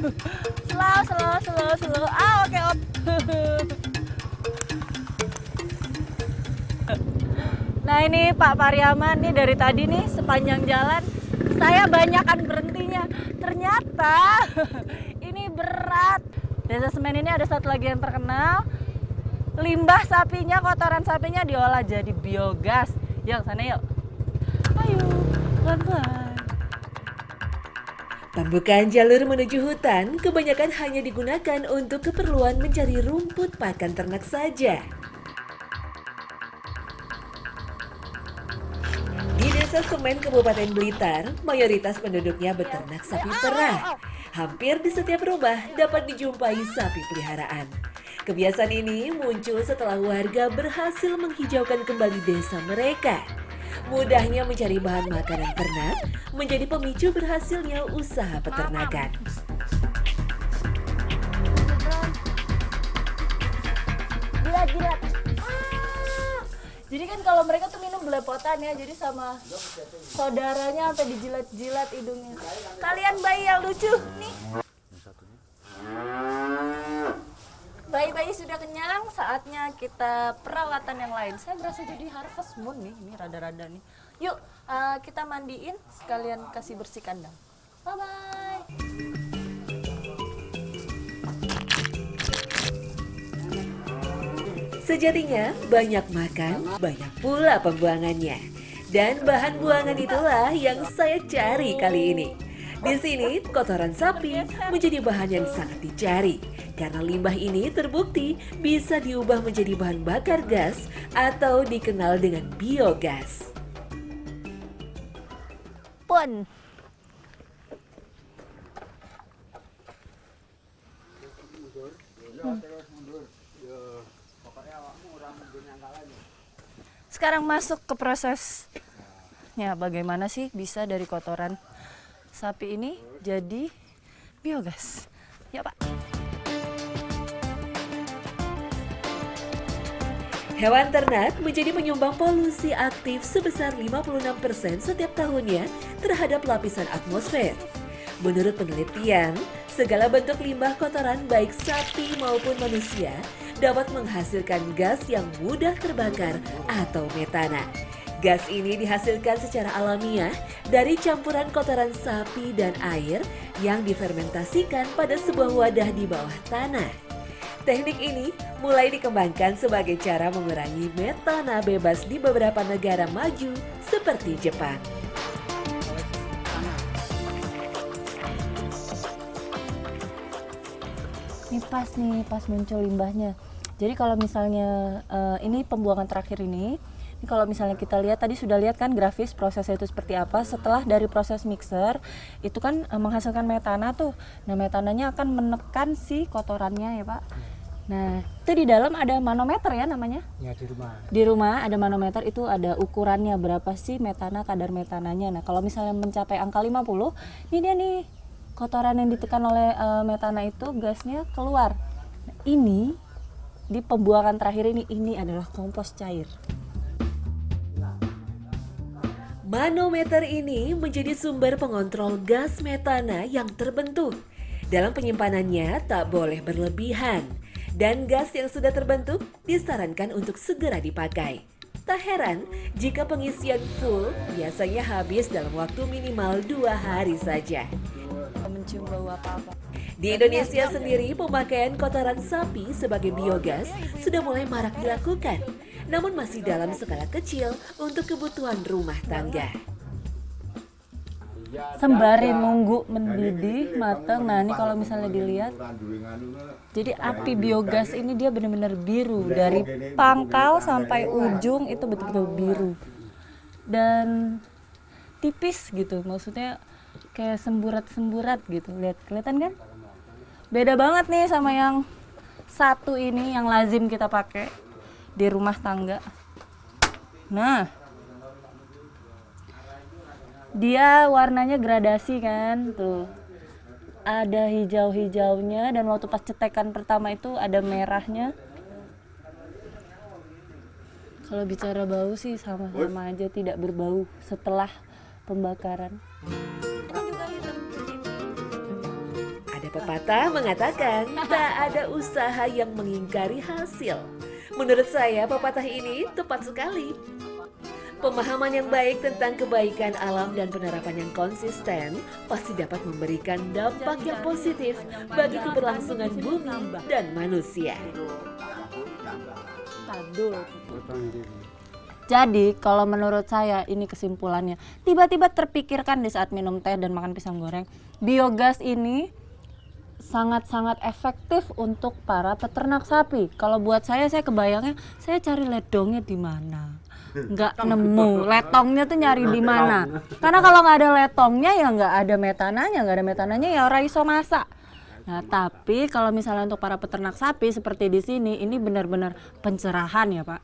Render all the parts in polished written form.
Slow. Oke, op. Nah ini Pak Pariaman nih dari tadi nih sepanjang jalan saya banyakan berhentinya. Ternyata ini berat. Desa Semen ini ada satu lagi yang terkenal. Limbah sapinya, kotoran sapinya diolah jadi biogas. Yuk sana yuk. Ayo, pelan-pelan. Pembukaan jalur menuju hutan kebanyakan hanya digunakan untuk keperluan mencari rumput pakan ternak saja. Di Desa Semen, Kabupaten Blitar, mayoritas penduduknya beternak sapi perah. Hampir di setiap rumah dapat dijumpai sapi peliharaan. Kebiasaan ini muncul setelah warga berhasil menghijaukan kembali desa mereka. Mudahnya mencari bahan makanan ternak menjadi pemicu berhasilnya usaha peternakan. Jilat. Jadi kan kalau mereka tuh minum belepotan ya, jadi sama saudaranya sampai dijilat-jilat hidungnya. Kalian bayi yang lucu nih. Bayi-bayi sudah kenyang, saatnya kita perawatan yang lain. Saya berasa jadi harvest moon nih, ini rada-rada nih. Yuk, kita mandiin, sekalian kasih bersih kandang. Bye-bye. Sejatinya, banyak makan, banyak pula pembuangannya. Dan bahan buangan itulah yang saya cari kali ini. Di sini, kotoran sapi menjadi bahan yang sangat dicari. Karena limbah ini terbukti bisa diubah menjadi bahan bakar gas atau dikenal dengan biogas. Pun. Sekarang masuk ke prosesnya, bagaimana sih bisa dari kotoran sapi ini jadi biogas. Ya Pak. Hewan ternak menjadi penyumbang polusi aktif sebesar 56% setiap tahunnya terhadap lapisan atmosfer. Menurut penelitian, segala bentuk limbah kotoran baik sapi maupun manusia dapat menghasilkan gas yang mudah terbakar atau metana. Gas ini dihasilkan secara alamiah dari campuran kotoran sapi dan air yang difermentasikan pada sebuah wadah di bawah tanah. Teknik ini mulai dikembangkan sebagai cara mengurangi metana bebas di beberapa negara maju seperti Jepang. Ini pas muncul limbahnya. Jadi kalau misalnya ini pembuangan terakhir ini kalau misalnya kita lihat tadi sudah lihat kan grafis prosesnya itu seperti apa. Setelah dari proses mixer itu kan menghasilkan metana tuh. Nah metananya akan menekan si kotorannya ya Pak. Nah itu di dalam ada manometer ya namanya? Ya di rumah. Di rumah ada manometer, itu ada ukurannya berapa sih metana, kadar metananya. Nah kalau misalnya mencapai angka 50, ini dia nih kotoran yang ditekan oleh metana itu gasnya keluar. Nah, ini di pembuangan terakhir ini adalah kompos cair. Manometer ini menjadi sumber pengontrol gas metana yang terbentuk. Dalam penyimpanannya tak boleh berlebihan. Dan gas yang sudah terbentuk disarankan untuk segera dipakai. Tak heran jika pengisian full biasanya habis dalam waktu minimal 2 hari saja. Mencium bau apa-apa. Di Indonesia sendiri, pemakaian kotoran sapi sebagai biogas sudah mulai marak dilakukan, namun masih dalam skala kecil untuk kebutuhan rumah tangga. Sembari nunggu mendidih, matang. Nah ini kalau misalnya dilihat, jadi api biogas ini dia benar-benar biru. Dari pangkal sampai ujung itu betul-betul biru. Dan tipis gitu, maksudnya kayak semburat-semburat gitu. Lihat, kelihatan kan? Beda banget nih sama yang satu ini yang lazim kita pakai di rumah tangga. Nah, dia warnanya gradasi kan, tuh. Ada hijau-hijaunya dan waktu pas cetekan pertama itu ada merahnya. Kalau bicara bau sih sama-sama aja, tidak berbau setelah pembakaran. Ada pepatah mengatakan tak ada usaha yang mengingkari hasil. Menurut saya pepatah ini tepat sekali. Pemahaman yang baik tentang kebaikan alam dan penerapan yang konsisten pasti dapat memberikan dampak yang positif bagi keberlangsungan bumi dan manusia. Jadi kalau menurut saya ini kesimpulannya, tiba-tiba terpikirkan di saat minum teh dan makan pisang goreng, biogas ini sangat-sangat efektif untuk para peternak sapi. Kalau buat saya kebayangnya saya cari ledongnya di mana, nggak nemu. Letongnya tuh nyari di mana? Karena kalau nggak ada letongnya ya nggak ada metananya ya ora iso masak. Nah, tapi kalau misalnya untuk para peternak sapi seperti di sini, ini benar-benar pencerahan ya Pak.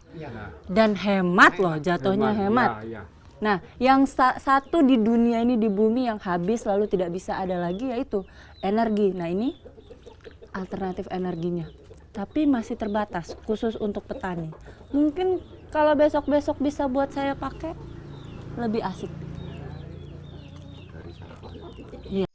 Dan hemat loh, jatuhnya hemat. Nah, yang satu di dunia ini, di bumi yang habis lalu tidak bisa ada lagi yaitu energi. Nah, ini alternatif energinya. Tapi masih terbatas, khusus untuk petani. Mungkin kalau besok-besok bisa buat saya pakai, lebih asik. Iya.